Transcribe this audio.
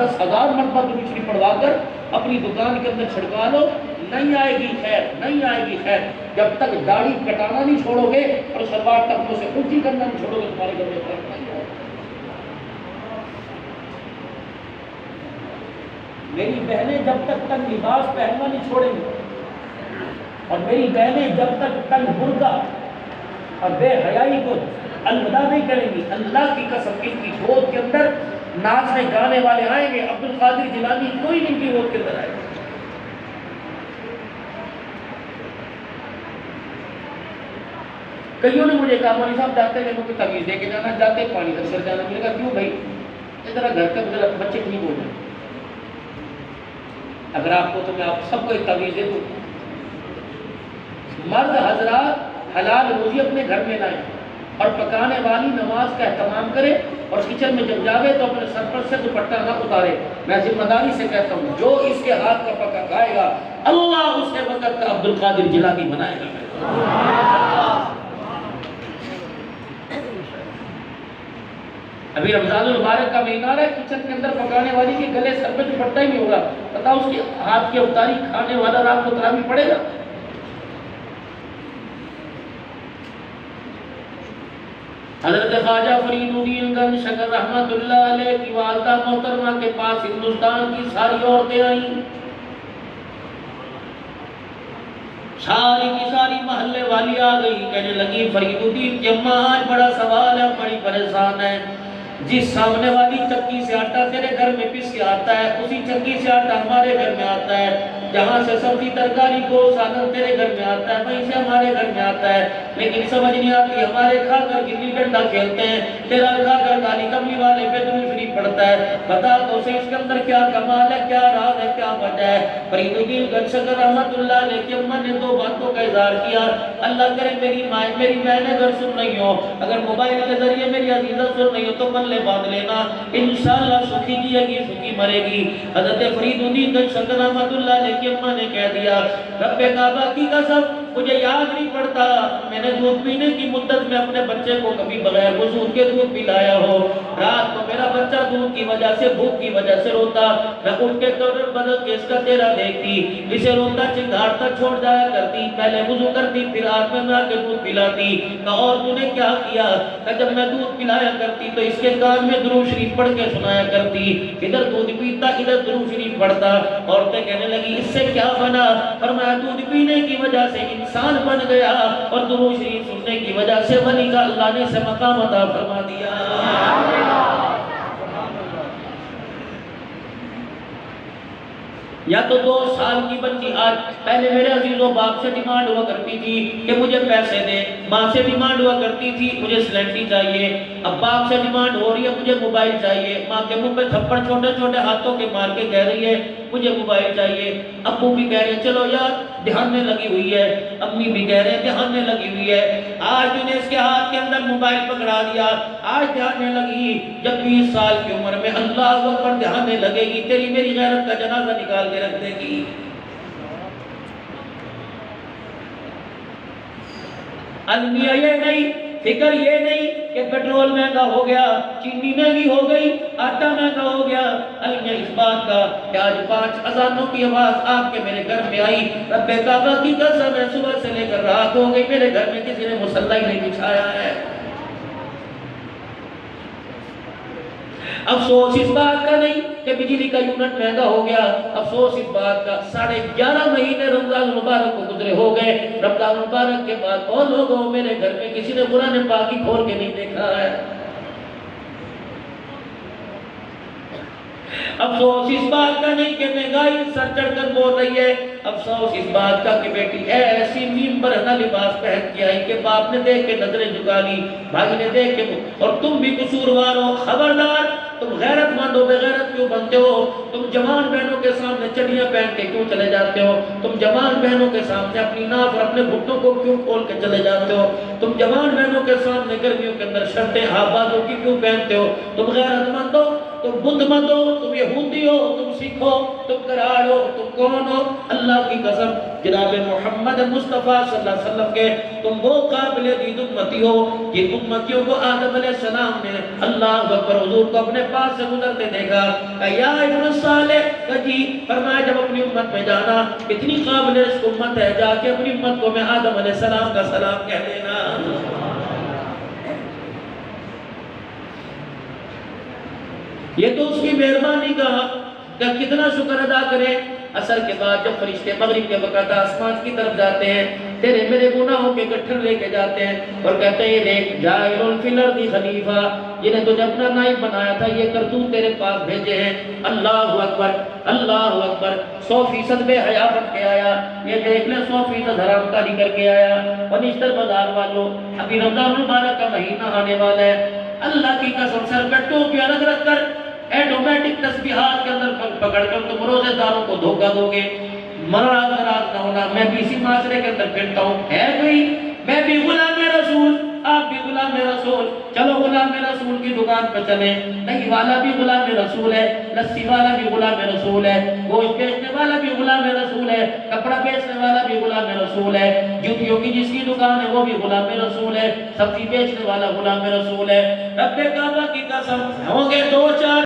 10,000 مرتبہ درود شریف پڑھوا کر اپنی دکان کے اندر چھڑکا لو، نہیں آئے گی خیر، نہیں آئے گی خیر جب تک داڑھی کٹانا نہیں چھوڑو گے اور شلوار ٹخنوں سے اونچی کرنا نہیں چھوڑو گے، تمہارے گھر میں خیر نہیں آئے گی۔ میری بہنیں جب تک تنگ لباس پہننا نہیں چھوڑیں گی اور میری بہنیں جب تک تنگ برقع اور بے حیائی کو الوداع نہیں کریں گی، اللہ کی قسم ان کی گود کے اندر ناچنے گانے والے آئیں گے، عبد القادر جیلانی کوئی نہیں کی گود کے اندر آئے گا۔ کئیوں نے مجھے کہا مولوی صاحب جاتے ہیں مجھے تعویذ دے کے جانا، جاتے پانی کا سر جانا، میں نے کہا کیوں بھائی ذرا گھر کے ذرا بچے ٹھیک ہو جائیں، اگر آپ کو تو میں آپ سب کو ایک تعویذ دے دوں۔ مرد حضرات حلال روزی اپنے گھر میں لائیں اور پکانے والی نماز کا اہتمام کرے اور کچن میں جب جاوے تو اپنے سر پر سے دوپٹہ نہ اتارے۔ میں ذمہ داری سے کہتا ہوں جو اس کے ہاتھ کا پکا کھائے گا اللہ اسے وقت کا عبد القادر جیلانی بنائے گا۔ ابھی رمضان المبارک کا مہینہ ہے، کچن کے اندر پکانے والی کے گلے سر پہ دوپٹہ ہی نہیں ہوگا، پتا اس کے ہاتھ کی افطاری کھانے والا رات کو تراویح پڑے گا؟ حضرت خواجہ فرید الدین گنج شکر رحمت اللہ علیہ کی والدہ محترمہ کے پاس ہندوستان کی ساری عورتیں آئیں، ساری کی ساری محلے والی آ گئی، کہنے لگی فرید الدین کی اماں آج بڑا سوال ہے، بڑی پریشان ہے، جس سامنے والی چکی سے آٹا تیرے گھر میں پس کے آتا ہے اسی چکی سے آٹا ہمارے گھر میں آتا ہے، جہاں سے سبزی ترکاری گوشت سالن تیرے گھر میں آتا ہے وہیں سے ہمارے گھر میں آتا ہے، لیکن سمجھ نہیں آتی ہمارے کھا کر گلی ڈنڈا کھیلتے ہیں، تیرا کھا کر کالی کملی والے پہ درود شریف پڑھتا ہے، بتا تو اسے اس کے اندر کیا کمال ہے، کیا راز ہے، کیا وجہ ہے؟ فرید الدین گنج شکر رحمت اللہ علیہ کی اماں نے دو باتوں کا اظہار کیا، اللہ کرے میری بہنیں اگر سن رہی ہو، اگر موبائل کے ذریعے میری عزیزہ سن رہی ہو تو پلے باندھ لینا، انشاءاللہ سکھی جیے گی سکھی مرے گی۔ حضرت فرید الدین گنج شکر رحمت اللہ علیہ کی اماں نے کہہ دیا رب کعبہ کی قسم مجھے یاد نہیں پڑتا میں نے دودھ پینے کی مدت میں اپنے بچے کو کبھی بغیر وضو کے دودھ پلایا ہو، رات کو میرا بچہ دودھ کی وجہ سے بھوک کی وجہ سے روتا، میں اٹھ کے کمر بدل کے اس کا چہرہ دیکھتی، اسے روتا چنگھاڑتا چھوڑ جایا کرتی، پہلے وضو کرتی پھر ہاتھ میں آ کے دودھ پلاتی، اور تو نے کیا کیا؟ کہ جب میں دودھ پلایا کرتی تو اس کے کان میں درود شریف پڑھ کے سنایا کرتی، ادھر دودھ پیتا ادھر درود شریف پڑھتا۔ عورتیں کہنے لگی اس سے کیا بنا؟ فرمایا دودھ پینے کی وجہ سے انسان بن گیا اور درود شریف سننے کی وجہ سے ولی کا اللہ نے اسے مقام عطا فرما دیا۔ یا تو 2 سال کی بچی آج پہلے میرے عزیزوں باپ سے ڈیمانڈ ہوا کرتی تھی کہ مجھے پیسے دے، ماں سے ڈیمانڈ ہوا کرتی تھی مجھے سلیکٹی چاہیے، اب باپ سے ڈیمانڈ ہو رہی ہے مجھے موبائل چاہیے، ماں کے منہ پہ تھپڑ چھوٹے چھوٹے ہاتھوں کے مار کے کہہ رہی ہے مجھے موبائل چاہیے، ابو بھی کہہ رہے ہیں چلو یار دھیاننے لگی ہوئی ہے، امی بھی کہہ رہے ہیں دھیاننے لگی ہوئی ہے، آج انہیں اس کے ہاتھ کے اندر موبائل پکڑا دیا، آج دھیاننے لگی، جب 20 سال کی عمر میں اللہ اکبر دھیاننے لگے گی تیری میری غیرت کا جنازہ نکال کے رکھ دے گی۔ المیہ یہ نہیں، فکر یہ نہیں کہ پیٹرول مہنگا ہو گیا، چینی مہنگی ہو گئی، آٹا مہنگا ہو گیا، المیہ اس بات کا کہ آج 5 اذانوں کی آواز آپ کے میرے گھر میں آئی، رب کعبہ کی قسم ہے صبح سے لے کر رات ہو گئی میرے گھر میں کسی نے مصلی نہیں بچھایا ہے۔ افسوس اس بات کا نہیں کہ بجلی کا یونٹ مہنگا ہو گیا، افسوس اس بات کا 11.5 مہینے رمضان المبارک کو گزرے ہو گئے، رمضان المبارک کے بعد اور لوگوں میرے گھر میں کسی نے قرآن پاک ہی کھول کے نہیں دیکھا ہے۔ افسوس اس بات کا نہیں کہ مہنگائی سر چڑھ کر بول رہی ہے، افسوس اس بات کا کہ بیٹی ایسی نیم برہنہ لباس پہن کے آئی کہ باپ نے دیکھ کے نظریں جھکا لی، بھائی نے دیکھ کے، اور تم بھی قصوروار ہو، خبردار، تم غیرت مند ہو، بے غیرت کیوں بنتے ہو؟ تم جوان بہنوں کے سامنے چڑیاں پہن کے کیوں چلے جاتے ہو؟ تم جوان بہنوں کے سامنے اپنی ناف اور اپنے گھٹنوں کو کیوں کھول کے چلے جاتے ہو؟ تم جوان بہنوں کے سامنے گرمیوں کے اندر شرٹیں ہاف بازوں کی کیوں پہنتے ہو؟ تم غیرت مند ہو؟ تم بدھ مت ہو، تم یہودی ہو، تم سکھ ہو، تم کراڑ ہو، تم کون ہو، اللہ کی قسم جناب محمد مصطفیٰ صلی اللہ علیہ وسلم کے تم وہ قابل دید امتی ہو جن امتیوں کو آدم علیہ السلام نے اللہ اکبر حضور کو اپنے پاس سے گزرتے دیکھا کہ یا ابن صالح کہ جی فرمایا جب اپنی امت میں جانا اتنی قابل اس امت ہے جا کے اپنی امت کو میں آدم علیہ السلام کا سلام کہہ دینا۔ یہ تو اس کی مہربانی کا کہ کتنا شکر ادا کرے۔ عصر کے بعد جب فرشتے مغرب کے وقت آسمان کی طرف جاتے ہیں تیرے میرے گناہوں کے گٹھر لے کے جاتے ہیں اور کہتے ہیں یہ دیکھ جائر فی الارض خلیفہ، جنہیں تجھے اپنا نائب بنایا تھا یہ کر تو تیرے پاس بھیجے ہیں۔ اللہ اکبر اللہ اکبر، 100% بے حیا بن کے آیا، یہ دیکھ لیں 100% حرام کاری کر کے آیا۔ ونشتر بازار والوں ابھی رمضان المبارک کا مہینہ آنے والا ہے، اللہ کی قسم سر پہ ٹوپی الگ رکھ کر ایٹومیٹک تسبیحات کے اندر پکڑ کر تم روزے داروں کو دھوکہ دو گے۔ ناراض نہ ہونا، میں بھی اسی معاشرے کے اندر پھرتا ہوں، ہے کوئی میں بھی غلام رسول، آپ بھی غلام رسول، چلو غلام رسول کی دکان پہ چلیں، دہی والا بھی غلام رسول ہے، لسی والا بھی غلام رسول ہے، گوشت بیچنے والا بھی غلام رسول ہے، کپڑا بیچنے والا بھی غلام رسول ہے، جوتیوں کی جس کی دکان ہے وہ بھی غلام رسول ہے، سبزی بیچنے والا غلام رسول ہے۔ رب کعبہ کی قسم ہوں گے 2-4